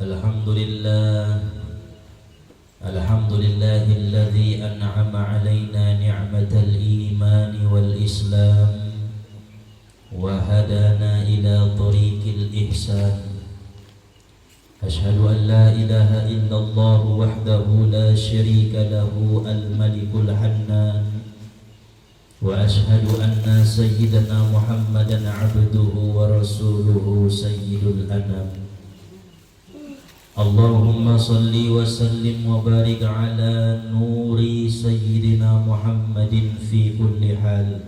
Alhamdulillah, alhamdulillahilladzi an'ama alaina ni'matal iman wal islam wa hadana ila tariqil ihsan. Ashhadu an la ilaha illallah wahdahu la syarika lahu al-malikul hannan wa ashhadu anna sayyidana Muhammadan abduhu wa rasuluhu sayyidul anam. Allahumma salli wa sallim wa barik ala nuri sayyidina Muhammadin fi kulli hal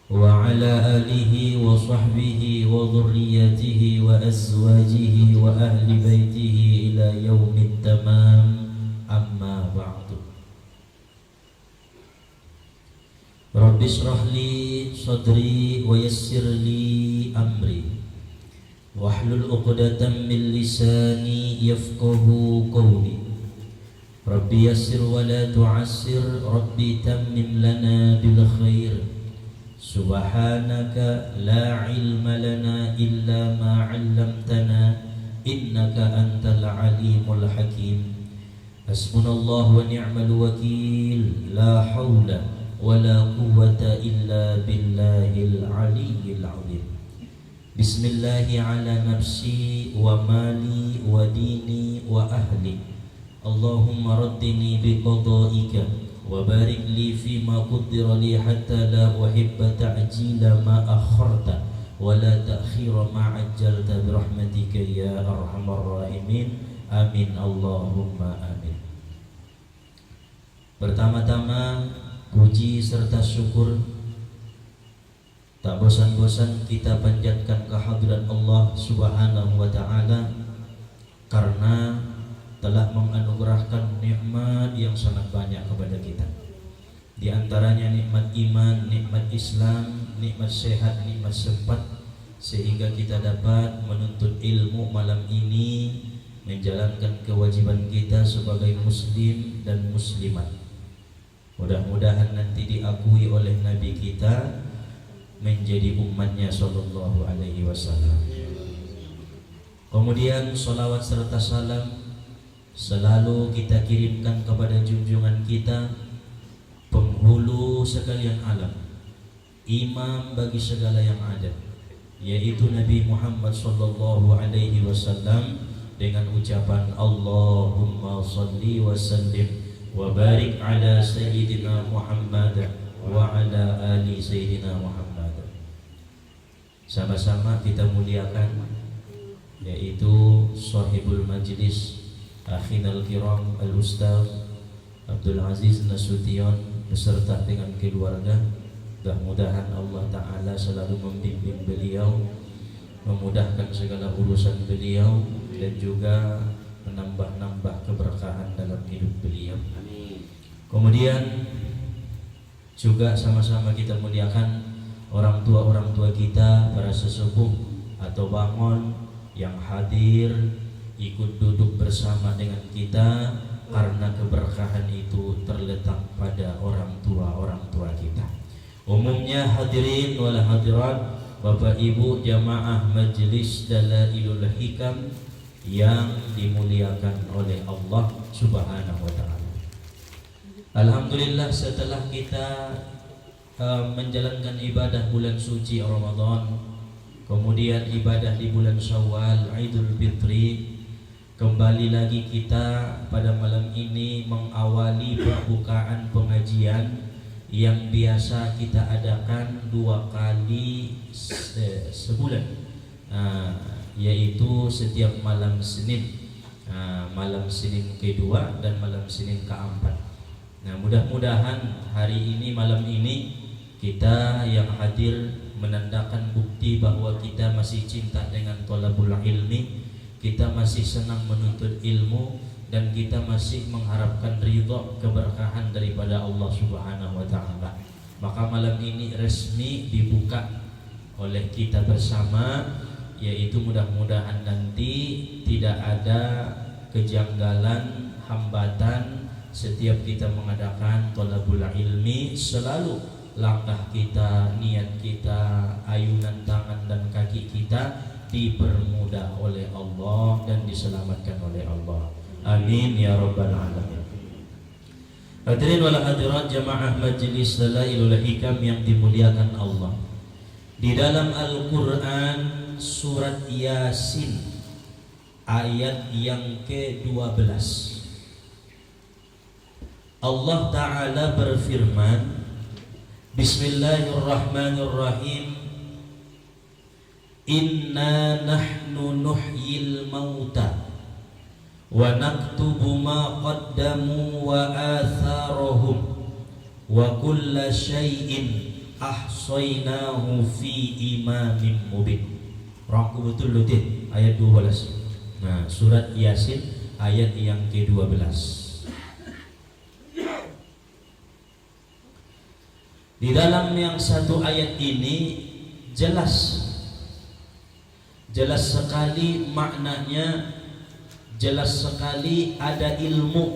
wa ala alihi wa sahbihi wa dhurriyyatihi wa azwajihi wa ahli baitihi ila yaumit tamam, amma ba'du. Rabbi shrah li sadri wa yassir li amri wahlul 'uqdatam min lisani yafqahu qawli. Rabbi yassir wa la tu'assir, Rabbi tammim lana bil khair. Subhanaka la ilma lana illa ma 'allamtana innaka antal alimul hakim. Hasbunallahu wa ni'mal wakil, la haula wa la quwwata illa billahil aliyyil 'azim. Bismillahi ala nafsi wa mali wa dini wa ahli. Allahumma raddini biqada'ika wa barik li fima qaddara li hatta la uhibba ta'jila ma akharta wa la ta'khira ma ajjalta bi rahmatika ya arhamar rahimin. Amin Allahumma amin. Pertama-tama puji serta syukur tak bosan-bosan kita panjatkan kehadirat Allah Subhanahu wa taala karena telah menganugerahkan nikmat yang sangat banyak kepada kita. Di antaranya nikmat iman, nikmat Islam, nikmat sehat, nikmat sempat, sehingga kita dapat menuntut ilmu malam ini, menjalankan kewajiban kita sebagai muslim dan muslimat. Mudah-mudahan nanti diakui oleh Nabi kita menjadi umatnya sallallahu alaihi wasallam. Kemudian salawat serta salam selalu kita kirimkan kepada junjungan kita, penghulu sekalian alam, imam bagi segala yang ada, yaitu Nabi Muhammad sallallahu alaihi wasallam, dengan ucapan Allahumma salli wa sallim wa barik ala sayyidina Muhammad wa ala ali sayyidina Muhammad. Sama-sama kita muliakan yaitu sahibul majlis akhinal kiram al-ustaz Abdul Aziz Nasution beserta dengan keluarga. Mudah-mudahan Allah Ta'ala selalu membimbing beliau, memudahkan segala urusan beliau, dan juga menambah-nambah keberkahan dalam hidup beliau. Kemudian juga sama-sama kita muliakan orang tua kita, para sesepuh atau bangon yang hadir ikut duduk bersama dengan kita, karena keberkahan itu terletak pada orang tua kita. Umumnya hadirin wal hadirat, Bapak Ibu jamaah Majelis Dalailul Hikam yang dimuliakan oleh Allah Subhanahu wa taala. Alhamdulillah, setelah kita menjalankan ibadah bulan suci Ramadan, kemudian ibadah di bulan Syawal, Idul Fitri, kembali lagi kita pada malam ini mengawali pembukaan pengajian yang biasa kita adakan 2 kali sebulan, yaitu setiap malam Senin, malam Senin kedua dan malam Senin keempat. Mudah-mudahan hari ini, malam ini, kita yang hadir menandakan bukti bahwa kita masih cinta dengan thalabul ilmi, kita masih senang menuntut ilmu, dan kita masih mengharapkan ridha keberkahan daripada Allah Subhanahu wa taala. Maka malam ini resmi dibuka oleh kita bersama, yaitu mudah-mudahan nanti tidak ada kejanggalan, hambatan setiap kita mengadakan thalabul ilmi. Selalu langkah kita, niat kita, ayunan tangan dan kaki kita dipermudah oleh Allah dan diselamatkan oleh Allah. Amin ya rabbal alamin. Hadirin wal hadirat jamaah Majelis Dalailul Hikam yang dimuliakan Allah. Di dalam Al-Qur'an surat Yasin ayat yang ke-12 Allah Ta'ala berfirman, Bismillahirrahmanirrahim, Inna nahnu nuhyil mauta wa naktubu ma qaddamu wa atharahum wa kulla syai'in ahsaynahu fi imamin mubin. Rangku betul lutin ayat 12. Nah, surat Yasin ayat yang ke-12. Di dalam yang satu ayat ini jelas sekali maknanya, jelas sekali ada ilmu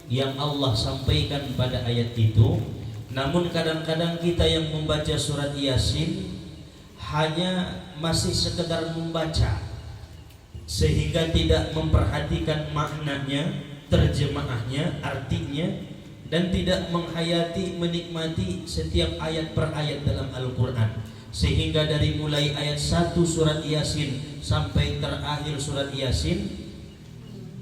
yang Allah sampaikan pada ayat itu. Namun kadang-kadang kita yang membaca surat Yasin hanya masih sekedar membaca, sehingga tidak memperhatikan maknanya, terjemahnya, artinya, dan tidak menghayati, menikmati setiap ayat per ayat dalam Al-Quran. Sehingga dari mulai ayat 1 surat Yasin sampai terakhir surat Yasin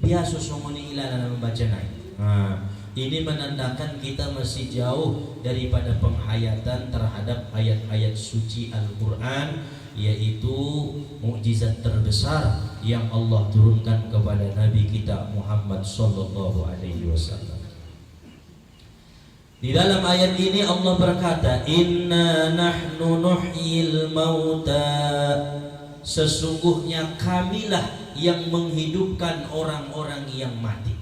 biasa sumuni ilana membaca naik. Nah, ini menandakan kita masih jauh daripada penghayatan terhadap ayat-ayat suci Al-Quran, yaitu mukjizat terbesar yang Allah turunkan kepada Nabi kita Muhammad sallallahu alaihi wasallam. Di dalam ayat ini Allah berkata, Inna nahnu nuhyil mauta, sesungguhnya kamilah yang menghidupkan orang-orang yang mati.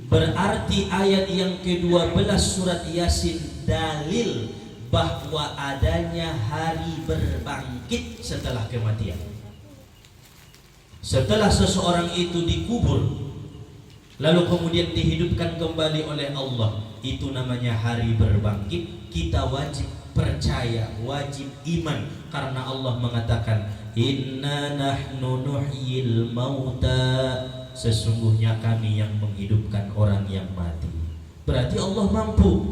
Berarti ayat yang ke-12 surat Yasin dalil bahwa adanya hari berbangkit setelah kematian. Setelah seseorang itu dikubur, lalu kemudian dihidupkan kembali oleh Allah, itu namanya hari berbangkit. Kita wajib percaya, wajib iman, karena Allah mengatakan, Inna nahnu nuhyil mauta, sesungguhnya kami yang menghidupkan orang yang mati. Berarti Allah mampu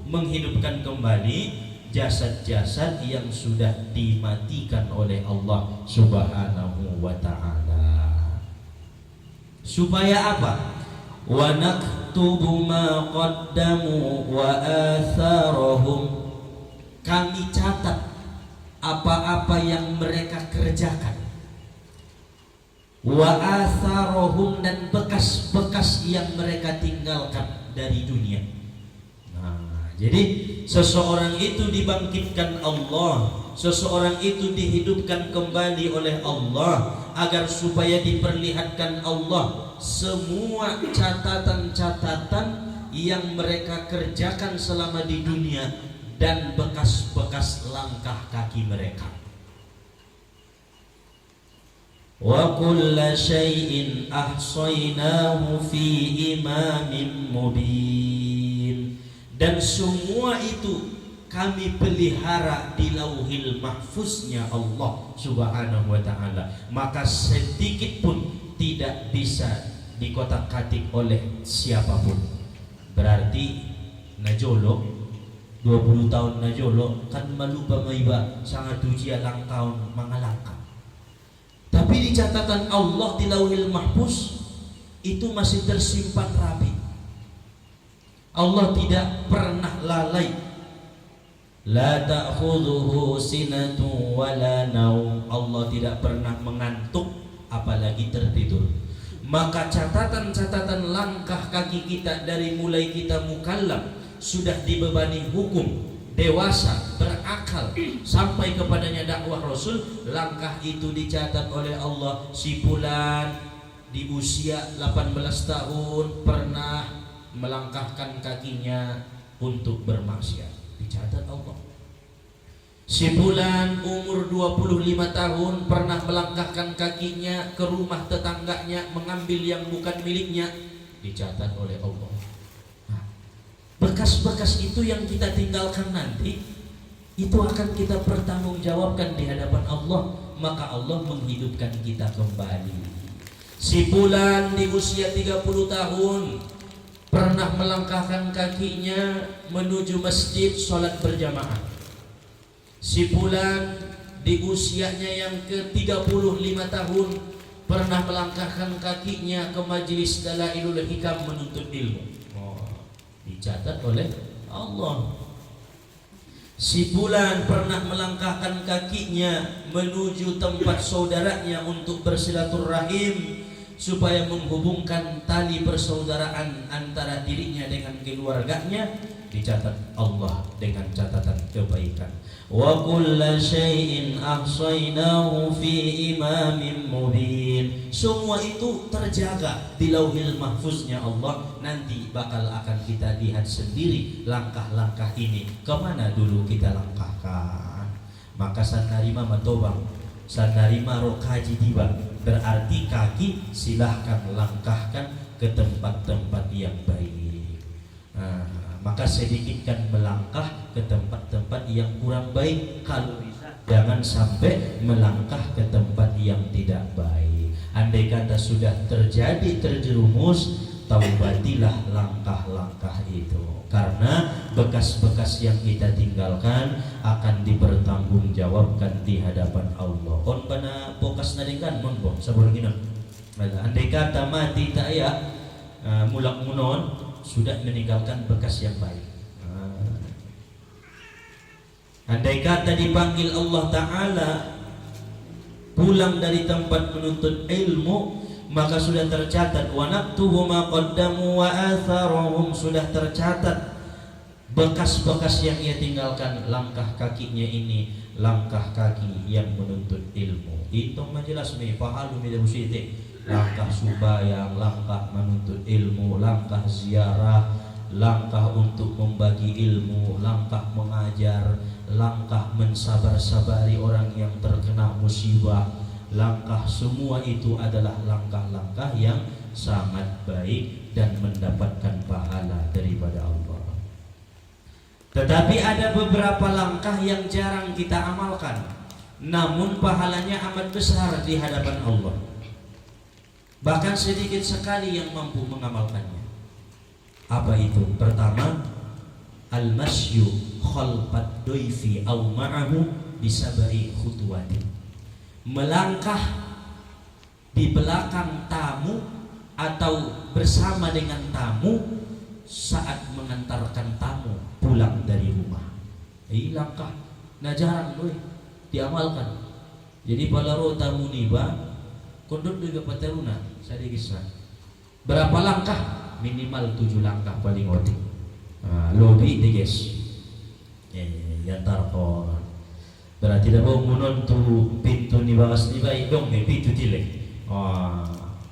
menghidupkan kembali jasad-jasad yang sudah dimatikan oleh Allah Subhanahu wa ta'ala. Supaya apa? Wa naktubu ma qaddamu wa atharahum, kami catat apa-apa yang mereka kerjakan, wa atharahum, dan bekas-bekas yang mereka tinggalkan dari dunia. Nah, jadi seseorang itu dibangkitkan Allah, seseorang itu dihidupkan kembali oleh Allah, agar supaya diperlihatkan Allah semua catatan-catatan yang mereka kerjakan selama di dunia dan bekas-bekas langkah kaki mereka. Wa kulla syai'in ahsaynahu fi imamin mubin, dan semua itu kami pelihara di lauhil mahfuznya Allah Subhanahu wa ta'ala, maka sedikit pun tidak bisa dikotak-katik oleh siapapun. Berarti najolo 20 tahun najolo kan malupa maiba sangat uji alang tahun mangalangka. Tapi di catatan Allah di lauhil mahfuz itu masih tersimpan rapi. Allah tidak pernah lalai. La ta'khudhuhu sinatu wala naum, Allah tidak pernah mengantuk apalagi tertidur. Maka catatan-catatan langkah kaki kita dari mulai kita mukallaf, sudah dibebani hukum, dewasa, berakal, sampai kepadanya dakwah Rasul, langkah itu dicatat oleh Allah. Si fulan di usia 18 tahun pernah melangkahkan kakinya untuk bermaksiat, dicatat Allah. Si fulan umur 25 tahun pernah melangkahkan kakinya ke rumah tetangganya mengambil yang bukan miliknya, dicatat oleh Allah. Nah, bekas-bekas itu yang kita tinggalkan nanti itu akan kita pertanggungjawabkan di hadapan Allah. Maka Allah menghidupkan kita kembali. Si fulan di usia 30 tahun pernah melangkahkan kakinya menuju masjid sholat berjamaah. Si fulan di usianya yang ke-35 tahun pernah melangkahkan kakinya ke majelis Dalailul Hikam menuntut ilmu. Dicatat oleh Allah. Si fulan pernah melangkahkan kakinya menuju tempat saudaranya untuk bersilaturahim supaya menghubungkan tali persaudaraan antara dirinya dengan keluarganya. Dicatat Allah dengan catatan kebaikan. Wa kulla syai'in ahsaynahu fi imamin mubin. Semua itu terjaga di Lauhil Mahfuznya Allah. Nanti bakal akan kita lihat sendiri langkah-langkah ini kemana dulu kita langkahkan. Maka sanarima matobang, sanarima rokaji tiba, berarti kaki silahkan langkahkan ke tempat-tempat yang baik. Maka sedikitkan melangkah ke tempat-tempat yang kurang baik. Kalau bisa jangan sampai melangkah ke tempat yang tidak baik. Andai kata sudah terjerumus, taubatilah langkah-langkah itu, karena bekas-bekas yang kita tinggalkan akan dipertanggungjawabkan di hadapan Allah. On bana pokas nadingkan mon bo sabur ginon. Andai kata mati tak ya mulak munon sudah meninggalkan bekas yang baik. Andai kata dipanggil Allah Ta'ala pulang dari tempat menuntut ilmu, maka sudah tercatat wa naktubu ma qaddamu wa atharuhum, sudah tercatat bekas-bekas yang ia tinggalkan. Langkah kakinya ini langkah kaki yang menuntut ilmu. Itu majelas nih pahalu mida usite. Langkah subayang, langkah menuntut ilmu, langkah ziarah, langkah untuk membagi ilmu, langkah mengajar, langkah mensabar-sabari orang yang terkena musibah. Langkah semua itu adalah langkah-langkah yang sangat baik dan mendapatkan pahala daripada Allah. Tetapi ada beberapa langkah yang jarang kita amalkan, namun pahalanya amat besar di hadapan Allah. Bahkan sedikit sekali yang mampu mengamalkannya. Apa itu? Pertama, al-masyu khalfad doifi au ma'ahu bisabai khutuwatin. Melangkah di belakang tamu atau bersama dengan tamu saat mengantarkan tamu pulang dari rumah. Langkah nah jarang doi diamalkan. Jadi palaro tamu niba kondot juga pateruna sadikisna. Berapa langkah? Minimal 7 langkah paling otik. Lobby deh guys. Ya tarkon. Berarti dah bau munon tu pintu ni bagas ni baik dong ni pintu tilek.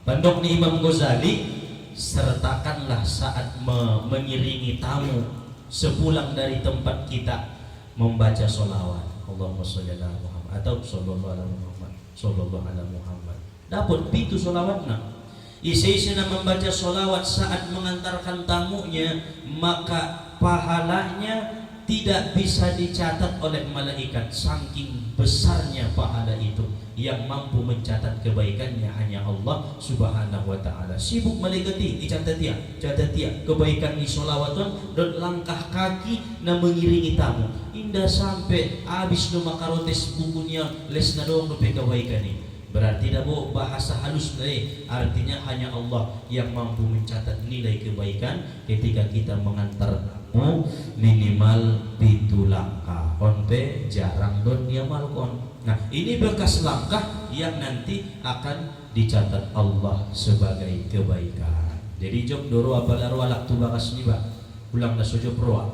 Pandok ni Imam Ghazali, sertakanlah saat mengiringi tamu sepulang dari tempat kita membaca sholawat. Allahumma sholli ala Muhammad atau sallallahu ala Muhammad, sallallahu ala Muhammad. Dapat pintu sholawatna. Isi-isina membaca sholawat saat mengantarkan tamunya, maka pahalanya tidak bisa dicatat oleh malaikat. Saking besarnya pahala itu, yang mampu mencatat kebaikannya hanya Allah Subhanahu wa ta'ala. Sibuk malaikati dicatat dia, catat dia kebaikan di sholawatan dan langkah kaki na mengiringi tamu. Indah sampai habis no makarotes bukunya les na doang no kebaikan ini. Berarti dabo bahasa halus dari artinya hanya Allah yang mampu mencatat nilai kebaikan ketika kita mengantar tamu. Minimal 7 langkah onpe jarang don diamalkan. Nah ini bekas langkah yang nanti akan dicatat Allah sebagai kebaikan. Jadi job doro apalaro alak tu bakas ni ba ulang na sojo proa.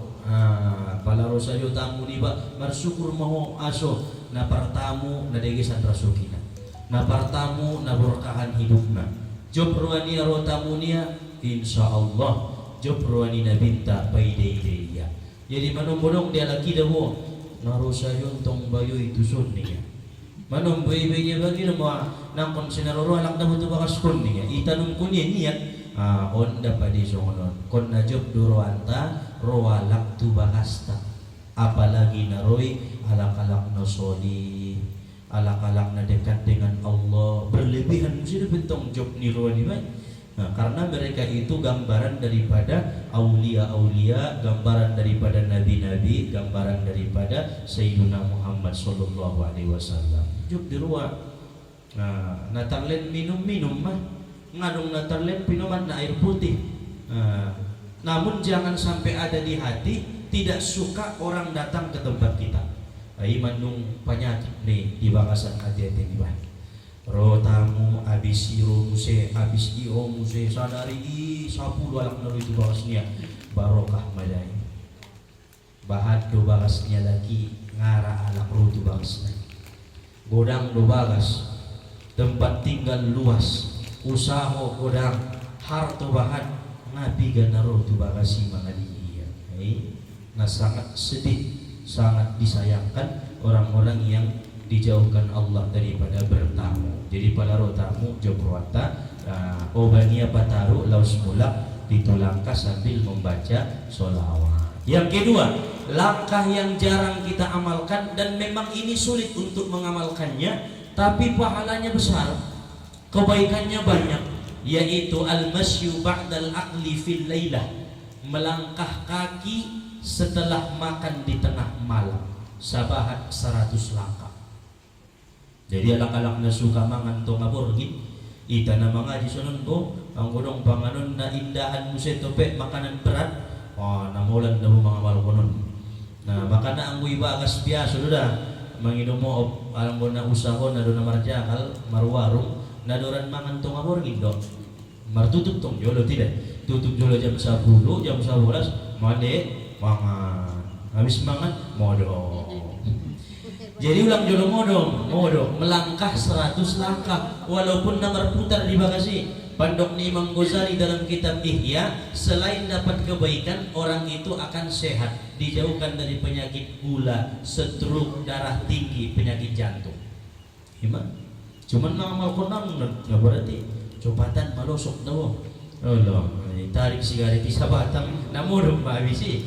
Palaro sayo tamu ni ba marsyukur maho aso na partamu na degesan rasukina. Na partamu na berkahan hidupna. Job ruania rotamunia insyaallah job ruanina binta paideideya. Jadi manong-manong dia laki dawo narusayon tong bayo itu sunniya. Manong bayi-bayinya bagi nama nangkon sinaroro alak na buto bakas kunniya. Itanong ko niya onda pa di songonon. Kon na job duro anta roalak tu bakasta. apalagi naroi alak-alak na soli, alak-alak na dekat dengan Allah, berlebihan mesti bentong job niruan ni baik. Nah, karena mereka itu gambaran daripada aulia-aulia, gambaran daripada nabi-nabi, gambaran daripada Sayyidina Muhammad sallallahu alaihi wasallam. Juk di ruang. Nah, natarlen minum-minum mah, ngadong natarlen minuman na air putih. Namun jangan sampai ada di hati tidak suka orang datang ke tempat kita. Ai mandung penyakit nih di bakasan hati-hati ni bah. Ro tamu abis iro muse, abis io muse sadari sapu alak naru itu bakasnya barokah madai. Bahat do bakasnya lagi ngara alak ro itu bakasnya. Godang do bagas, tempat tinggal luas, usaha godang, harto bahat ngapi ganaro tu bagasi mangaliya. Nah sangat sedih, sangat disayangkan orang-orang yang dijauhkan Allah daripada bertamu. Jadi pada rotamu jobroata obania pataru laus mulak ditulangkah sambil membaca sholawat. Yang kedua, langkah yang jarang kita amalkan dan memang ini sulit untuk mengamalkannya, tapi pahalanya besar, kebaikannya banyak, yaitu al-masyu ba'dal aqli fil lailah, melangkah kaki setelah makan di tengah malam, sabahat 100 langkah. Jadi alak-alak na suka mangan to ngaborgin ita na mga disunon ko ang gunong panganon na indahan mo sa tope makanan berat namulan na mo mga malkonon na baka na ang bagas biasa sudah manginom mo alam mo na usaho na doon na marjakal marwarong na doran mangan to ngaborgin do martutup tong jolo tidak tutup jolo jam 10 jam 11 mande mangan habis mangan modo. Jadi ulang jodoh modong melangkah 100 langkah walaupun nomor putar di bagasi. Pandok Imam Ghazali dalam kitab Ihya, selain dapat kebaikan, orang itu akan sehat, dijauhkan dari penyakit gula, stroke, darah tinggi, penyakit jantung. Gimana? Cuman ngamal konang nggak berarti cobatan malosok daw. Allah, tarik sigaret di sabatang, namun habisi.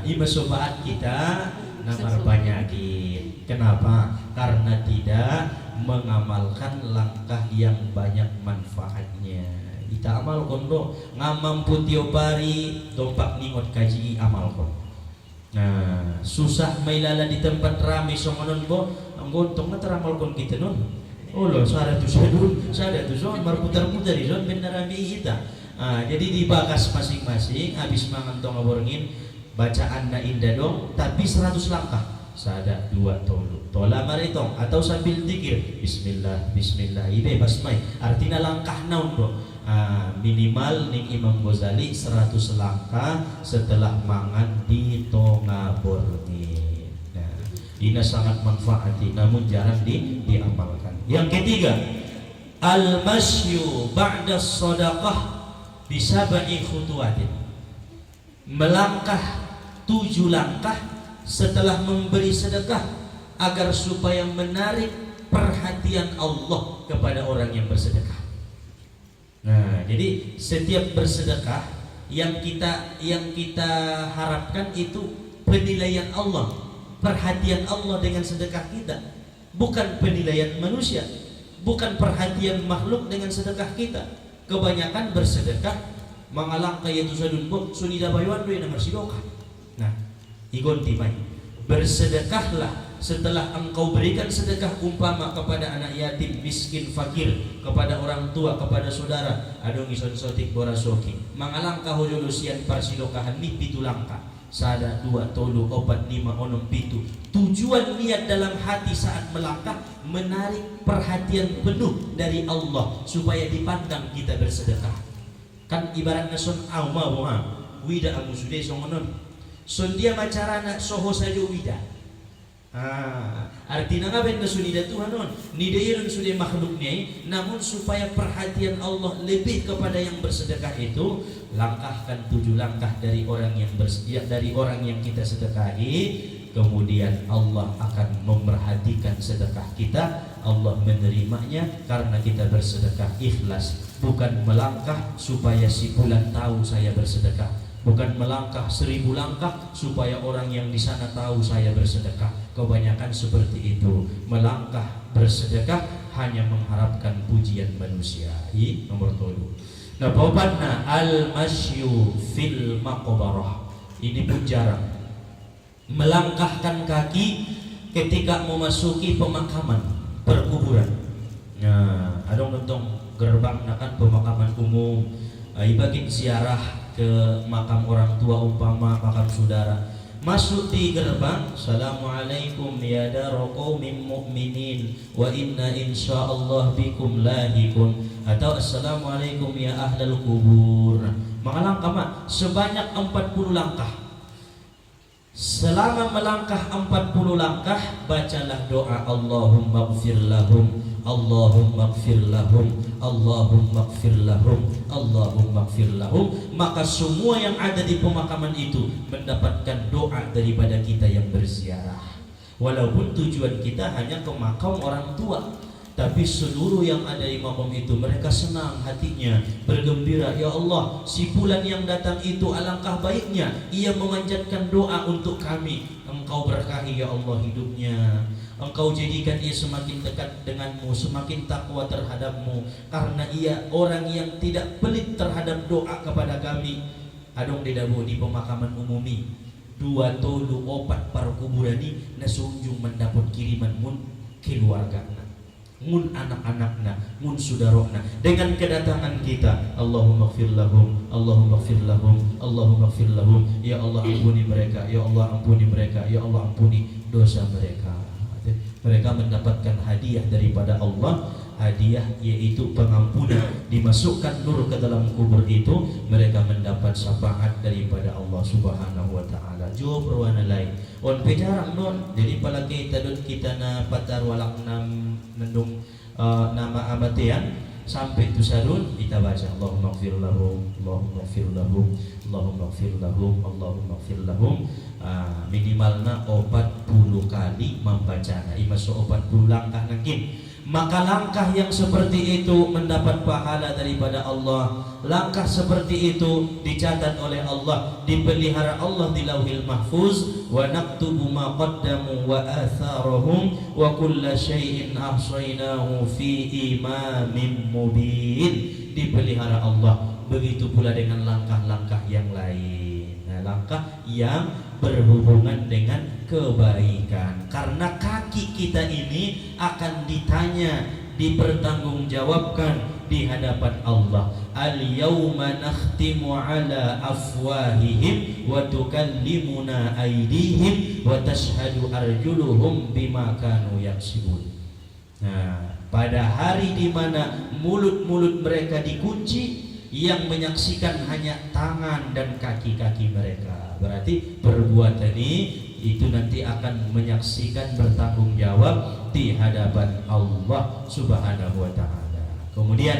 Iba sobat kita namar penyakit. Kenapa? Karena tidak mengamalkan langkah yang banyak manfaatnya. Kita amal kondo ngamam putio pari dompak ningot kaji amal kon. Nah, susah mailala di tempat ramai songonon bo, anggontong na teramal kon kita non. Oh lo, sada tu son marputar-putar di son benarami kita. Jadi dibakas masing-masing habis mangan tong aborngin bacaan na indah dong, tapi 100 langkah. Sada dua tolu tola maritong atau sambil zikir bismillah ibe basmai artinya langkah naon do minimal ning Imam Ghazali 100 langkah setelah mangan di tonga borni. Nah, ini sangat manfaati namun jarang diamalkan. Yang ketiga, al-masyu ba'da shadaqah bisab'i khutuwatin, melangkah 7 langkah setelah memberi sedekah agar supaya menarik perhatian Allah kepada orang yang bersedekah. Nah, jadi setiap bersedekah yang kita harapkan itu penilaian Allah, perhatian Allah dengan sedekah kita, bukan penilaian manusia, bukan perhatian makhluk dengan sedekah kita. Kebanyakan bersedekah mengalang kaya tu sadun pun sunida baywan do yang bersedekah. Nah, igon timai bersedekahlah setelah engkau berikan sedekah umpama kepada anak yatim, miskin, fakir, kepada orang tua, kepada saudara adong ison sotik borasoki mangalangkah hojolusian parsilokahan ni pitu langkah sada dua tolu opat lima onom pitu. Tujuan niat dalam hati saat melangkah menarik perhatian penuh dari Allah supaya dipandang kita bersedekah. Kan ibaratnya son auma boha wida amu sude songonon son dia macarana soho saja wida. Artinya ngapain na sunida Tuhan non ni dia sudah makhluknya, namun supaya perhatian Allah lebih kepada yang bersedekah itu, langkahkan 7 langkah dari orang yang dari orang yang kita sedekahi, kemudian Allah akan memperhatikan sedekah kita, Allah menerimanya karena kita bersedekah ikhlas, bukan melangkah supaya si fulan tahu saya bersedekah. bukan melangkah 1000 langkah supaya orang yang di sana tahu saya bersedekah. Kebanyakan seperti itu, melangkah bersedekah hanya mengharapkan pujian manusia. Ini nomor 7. Nah, babatna al-masyu fil maqbarah. Ini pun jarang. Melangkahkan kaki ketika memasuki pemakaman, perkuburan. Nah, ada nonton gerbang kan pemakaman umum. Ibagin ziarah ke makam orang tua umpama makam saudara. Masuk di gerbang, Assalamualaikum ya dara qaumin mu'minin wa inna insyaallah bikum lahikun, atau Assalamualaikum ya ahlal kubur. Mengalangkah mak sebanyak 40 langkah. Selama melangkah 40 langkah, bacalah doa Allahumma ighfir lahum, Allahumma ighfir lahum, Allahumma ighfir lahum, Allahumma ighfir lahum. Maka semua yang ada di pemakaman itu mendapatkan doa daripada kita yang berziarah. Walaupun tujuan kita hanya ke makam orang tua, tapi seluruh yang ada di makam itu mereka senang hatinya, bergembira. Ya Allah, si fulan yang datang itu alangkah baiknya, ia memanjatkan doa untuk kami. Engkau berkahi ya Allah hidupnya, Engkau jadikan ia semakin dekat denganmu, semakin takwa terhadapmu, karena ia orang yang tidak pelit terhadap doa kepada kami. Adong didabu di pemakaman umumi 2 tolu 4 para kuburani nasunjung mendapat kiriman mun keluargana, mun anak-anakna, mun saudarana. Dengan kedatangan kita, Allahumma ighfir lahum, Allahumma ighfir lahum, Allahumma ighfir lahum. Ya Allah ampuni mereka, ya Allah ampuni mereka, ya Allah ampuni dosa mereka. Mereka mendapatkan hadiah daripada Allah, hadiah yaitu pengampunan, dimasukkan nur ke dalam kubur itu, mereka mendapat syafaat daripada Allah Subhanahu wa taala. Jo berwarna lain. On pejarang non. Jadi palagi tadun kita na patar walak nam nendung nama amatian sampai tu sarun kita baca Allahumma ighfir lahum, Allahumma ighfir lahum, Allahumma ighfir lahum, Allahumma ighfir lahum. Minimalna 40 kali membacanya. Imasuk 40 langkah nangkin. Maka langkah yang seperti itu mendapat pahala daripada Allah. Langkah seperti itu dicatat oleh Allah, dipelihara Allah di Lauhil Mahfuz. Wa naktubu ma qaddamu wa atharahum wa kulla syai'in ahsaynahu fi imamin mubin. Dipelihara Allah. Begitu pula dengan langkah-langkah yang lain. Nah, langkah yang berhubungan dengan kebaikan, karena kaki kita ini akan ditanya, dipertanggungjawabkan di hadapan Allah. Al-yawma nakhtimu ala afwahihim wa tukallimuna aydihim wa tashhadu arjuluhum bima kanu yaksibun. Nah, pada hari di mana mulut-mulut mereka dikunci, yang menyaksikan hanya tangan dan kaki-kaki mereka. Berarti perbuatan ini itu nanti akan menyaksikan, bertanggung jawab di hadapan Allah Subhanahu wa taala. Kemudian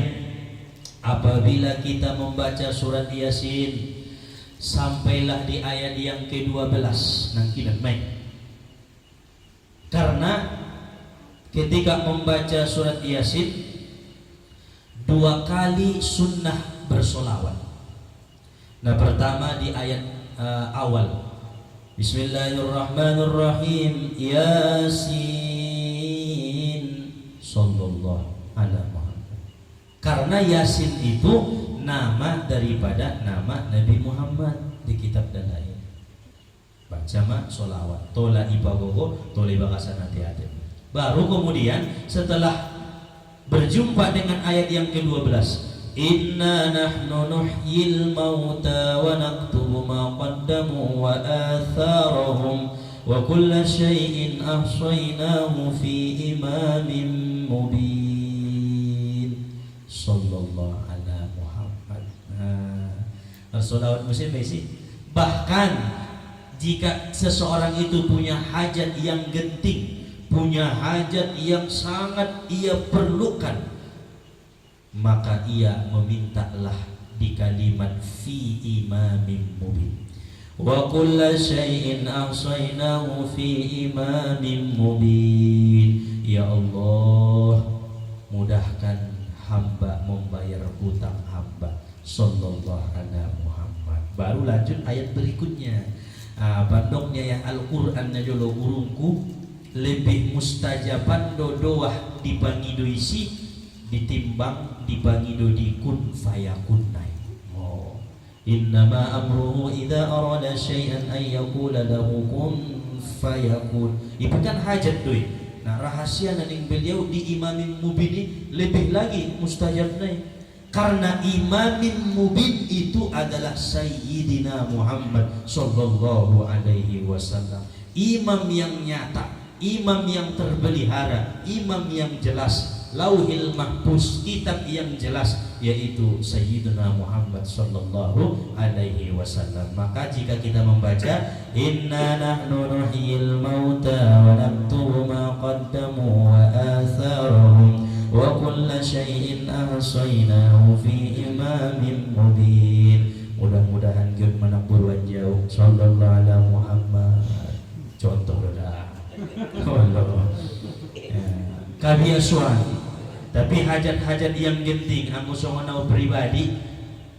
apabila kita membaca surat Yasin sampailah di ayat yang ke-12 nangkinan main. Karena ketika membaca surat Yasin 2 kali sunnah bersolawat. Nah, pertama di ayat awal, Bismillahirrahmanirrahim, Yasin sallallahu ala Muhammad. Karena Yasin itu nama daripada nama Nabi Muhammad di kitab dan ayat. Baca mah solawat, tola ibagogo, tola ibakasan hati-hati. Baru kemudian setelah berjumpa dengan ayat yang ke-12, Inna nahnu nuhyil mauta wa naktubu ma qaddamu wa atharahum wa kulla syai'in ahsaynahu fi imamin mubin. Sallallahu ala Muhammad. Salawat muslim besi. Bahkan jika seseorang itu punya hajat yang genting, punya hajat yang sangat ia perlukan, maka ia memintalah di kalimat fi imamin mubin. Wa kulla syai'in ahsaynahu fi imamin mubin. Ya Allah, mudahkan hamba membayar hutang hamba. Sallallahu alaihi Muhammad. Baru baru lanjut ayat berikutnya. Bandongnya ya Al-Quran na jolo gurungku lebih mustajaban doah dibangi doisi ditimbang dibangi di kun fayakun nai. Oh, innama amruhu idza arada syai'an ay yaqula lahu kun fayakun. Itu kan hajat doi. Nah rahasia naning beliau di imamin mubini lebih lagi mustajab nai. Karena imamin mubin itu adalah Sayyidina Muhammad sallallahu alaihi wasallam. Imam yang nyata, imam yang terpelihara, imam yang jelas, Lauhil Mahfuz, kitab yang jelas, yaitu Sayyidina Muhammad sallallahu alaihi wasallam. Maka jika kita membaca inna nahnu nuhyil mauta wa naktubu ma qaddamu wa atharahum wa kulla syai'in ahsaynahu fi imamin mubin. Mudah-mudahan kita menabur jauh sallallahu ala Muhammad. Contoh dah. Allah. Kabiasuan. Tapi hajat-hajat yang genting anu songonau pribadi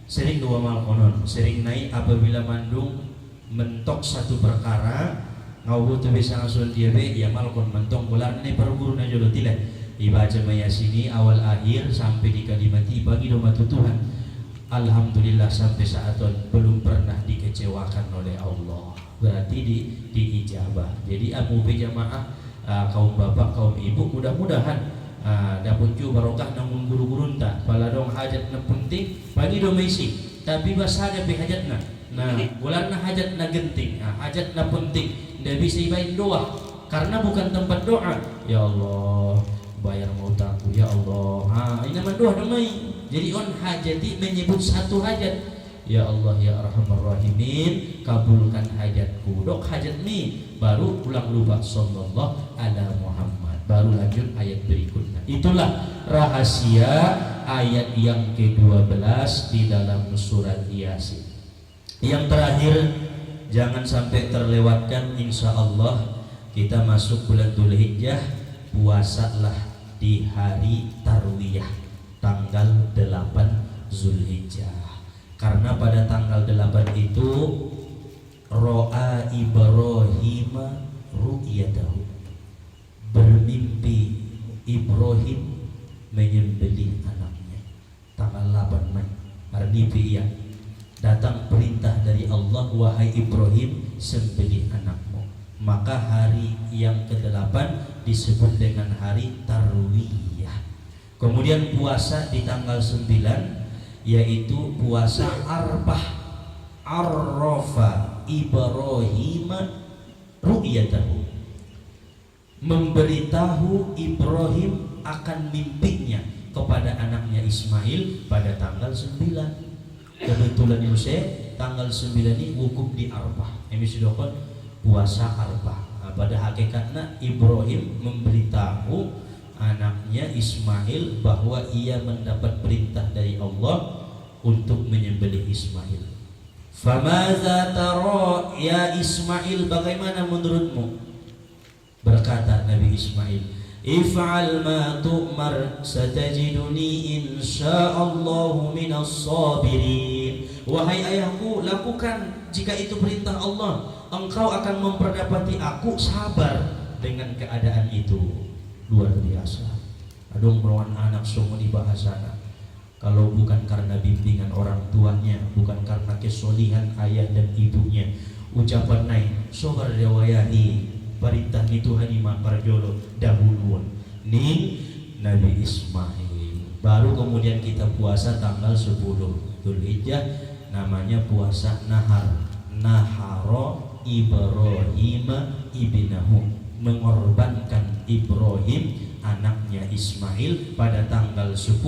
sering dua mal konon, sering naik apabila mandung mentok satu perkara ngau tu bisa ngasul dia be ya malkon mentok bulan ini perguru na jodoh tidak dibaca mayasini awal akhir sampai di kalimati bagi doa Tuhan. Alhamdulillah sampai saat itu belum pernah dikecewakan oleh Allah. Berarti diijabah. Jadi amu jamaah kaum bapak kaum ibu mudah-mudahan dapat ju barokah namun guru-guru tak pala dong hajat na penting bagi domesi tapi basaga be hajatna. Nah bulan na hajat na genting, hajat na penting ndak bisa ibain doa karena bukan tempat doa. Ya Allah bayar mau utangku ya Allah. Ini nama doa namai. Jadi on hajati menyebut satu hajat. Ya Allah ya Arhamar Rahimin, kabulkan hajatku. Dok hajat nih baru ulang lupa sallallahu ala Muhammad. Baru lanjut ayat berikutnya. Itulah rahasia ayat yang ke-12 di dalam surat Yasin. Yang terakhir jangan sampai terlewatkan, insya Allah kita masuk bulan Dzulhijjah, puasalah di hari Tarwiyah tanggal 8 Zulhijjah. Karena pada tanggal 8 itu Ro'a Ibrahim ru'yatahu, bermimpi Ibrahim menyembelih anaknya. Tanggal 8 Mei Ardifiya datang perintah dari Allah, wahai Ibrahim sembelih anakmu. Maka hari yang ke-8 disebut dengan hari Tarwiyah. Kemudian puasa di tanggal 9 yaitu puasa Arfah. Arrafa Ibrahim ru'yatahu, memberitahu Ibrahim akan mimpinya kepada anaknya Ismail pada tanggal 9. Kebetulan itu tanggal 9 ini wukuf di Arfah. Ini sudah puasa Arfah. Pada hakikatnya Ibrahim memberitahu anaknya Ismail bahwa ia mendapat perintah dari Allah untuk menyembelih Ismail. Famadza tara ya Ismail, bagaimana menurutmu? Berkata Nabi Ismail, if'al ma tu'mar satajiduni insyaallahu minas sabirin. Wahai ayahku, lakukan jika itu perintah Allah, engkau akan memperdapati aku sabar dengan keadaan itu. Luar biasa. Adong melawan anak semua di bahasana. Kalau bukan karena bimbingan orang tuanya, bukan karena kesolihan ayah dan ibunya, ucapan naik sobar dewayahi perintah itu hanima parjolo dahuluan ning Nabi Ismail. Baru kemudian kita puasa tanggal 10 Dzulhijjah, namanya puasa nahar. Naharo Ibrahim ibnahu, mengorbankan Ibrahim anaknya Ismail pada tanggal 10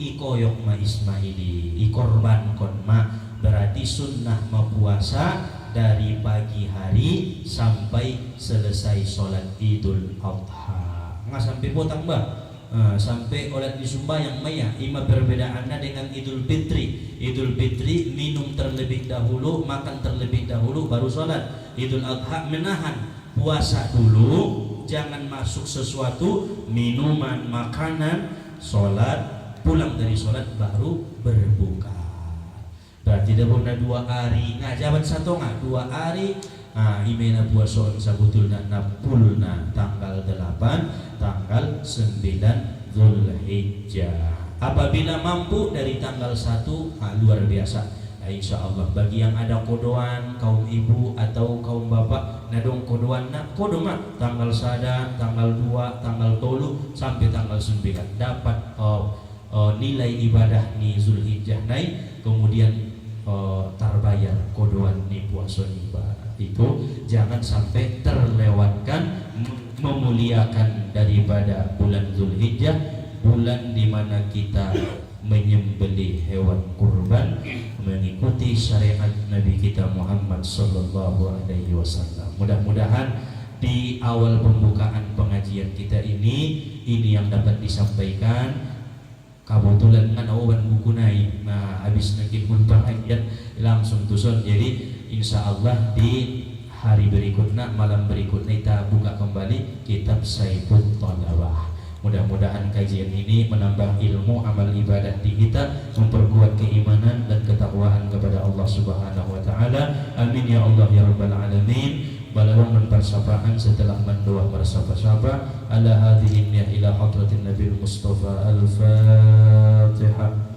ikoyok ma Ismaili, ikorban kon ma, berarti sunnah puasa dari pagi hari sampai selesai sholat Idul Adha. Nggak sampai potong bah, sampai oleh disumbayang maya. Ima perbedaannya dengan Idul Fitri. Idul Fitri minum terlebih dahulu, makan terlebih dahulu baru sholat. Idul Adha menahan, puasa dulu, jangan masuk sesuatu minuman, makanan, sholat, pulang dari sholat baru berbuka. berarti dah pun 2 hari ngajaban satu nggak 2 hari. Imena puasa sabutulna napulna tanggal 8 tanggal 9 Zulhijjah. Apabila mampu dari tanggal 1 luar biasa. Insya Allah bagi yang ada kodoan kaum ibu atau kaum bapak nadong kodoan kodoma tanggal 1, tanggal 2, tanggal 3 sampai tanggal 9 dapat nilai ibadah ni Zulhijjah naik, kemudian terbayar kodoan ni puasa ibadah itu. Jangan sampai terlewatkan memuliakan daripada bulan Zulhijjah, bulan di mana kita menyembelih hewan kurban mengikuti syariat Nabi kita Muhammad sallallahu alaihi wasallam. Mudah-mudahan di awal pembukaan pengajian kita ini yang dapat disampaikan. Kebetulan kan awan buku naik, habis nakit pun pengajian langsung tusun. Jadi insya Allah di hari berikutnya, malam berikutnya kita buka kembali kitab Saifut Thalabah. Mudah-mudahan kajian ini menambah ilmu amal ibadah di kita, memperkuat keimanan dan ketakwaan kepada Allah Subhanahu wa taala. Amin ya Allah ya rabbal alamin. Balawang bersafahan setelah mendoa bersapa-sapa ala hadhihi niyyah ila hadratin Nabi Mustafa. Al-Fatihah.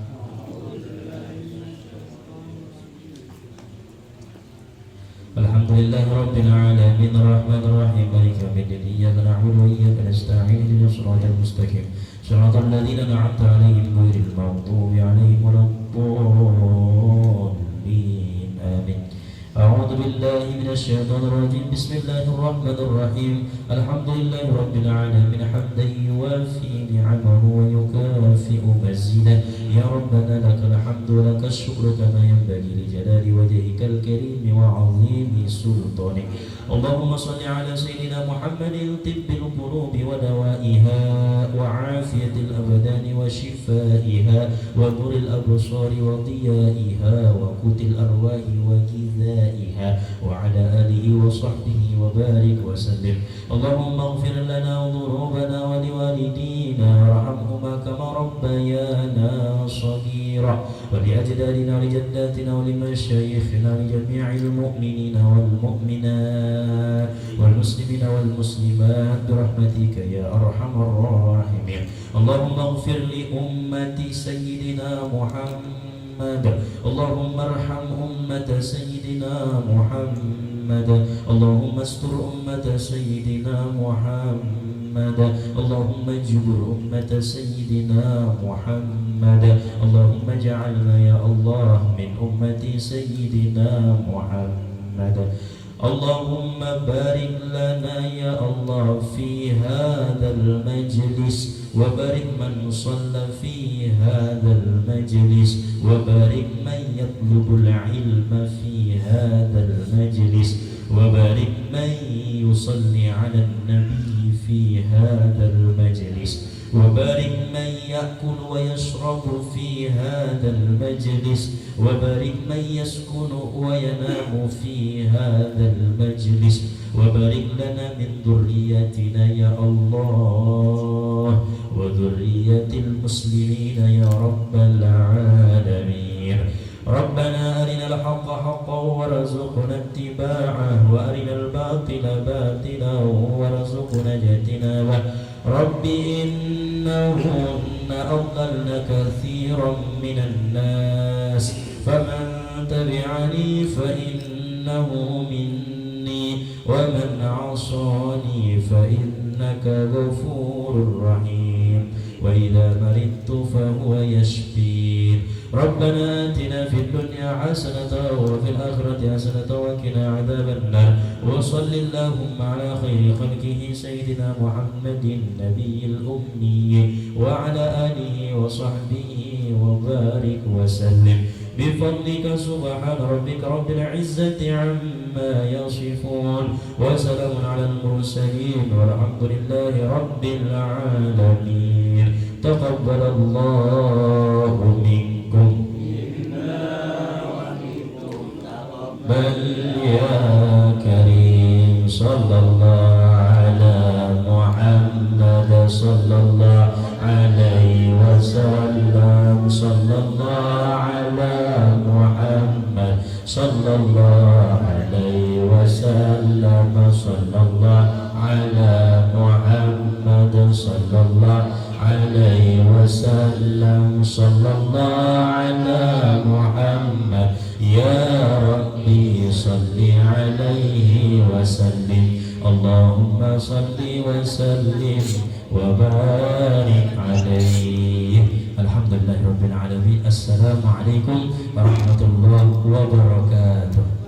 Alhamdulillahi rabbil alamin arrahmanir rahim maliki yaumiddin iyyaka na'budu wa iyyaka nasta'in ihdinas siratal mustaqim siratal ladzina an'amta 'alaihim ghairil maghdubi 'alaihim waladdallin. Amin. أعوذ بالله من الشيطان الرجيم. بسم الله الرحمن الرحيم. الحمد لله رب العالمين حمدا يوافي نعمه ويكافئ مزيدا. يا ربنا لك الحمد ولك الشكر كما ينبغي لجلال وجهك الكريم وعظيم سلطانك. اللهم صل على سيدنا محمد طب القلوب ودوائها وعافية الأبدان وشفائها ونور الأبصار وضيائها وقوت الأرواح وغذائها وعلى آله وصحبه وبارك وسلم. اللهم اغفر لنا ذنوبنا ولوالدينا وارحمهما كما ربيانا صغيرا ولأجدادنا ولجداتنا ولمشايخنا ولجميع المؤمنين والمؤمنات والمسلمين والمسلمات برحمتك يا أرحم الراحمين. اللهم اغفر لأمة سيدنا محمد. اللهم ارحم أمة سيدنا محمد. اللهم استر أمة سيدنا محمد. اللهم اجبر أمة سيدنا محمد. اللهم اجعلنا يا الله من أمة سيدنا محمد. اللهم بارك لنا يا الله في هذا المجلس وبارك من صلى في هذا المجلس وبارك من يطلب العلم في هذا المجلس وبارك من يصلي على النبي في هذا المجلس وبارك من يأكل ويشرب في هذا المجلس وبارك من يسكن وينام في هذا المجلس وبارك لنا من ذريتنا يا الله وذرية المسلمين يا رب العالمين. ربنا أرنا الحق حقا وارزقنا اتباعه وأرنا الباطل باطلا وارزقنا اجتنابه. رب إنهن أضللن كثيرا من الناس فمن تبعني فإنه مني ومن عصاني فإنك غفور رحيم. وإذا مرضت فهو يشفين. ربنا آتنا في الدنيا حسنة وفي الآخرة حسنة وقنا عذاب النار. وصل اللهم على خير خلقه سيدنا محمد النبي الأمي وعلى آله وصحبه وبارك وسلم بفضلك سبحان ربك رب العزة عما يصفون وسلام على المرسلين والحمد لله رب العالمين. تقبل الله منكم بل يا كريم. صلى الله على محمد صلى الله عليه وسلم. صلى الله على محمد sallallahu alaihi wasallam, sallallahu ala Muhammad sallallahu alaihi wasallam, sallallahu ala Muhammad. Ya Rabbi salli alaihi wasallim, Allahumma salli wa sallim wa barik alaihi. Alhamdulillahirabbil alamin. Assalamualaikum warahmatullahi wabarakatuh.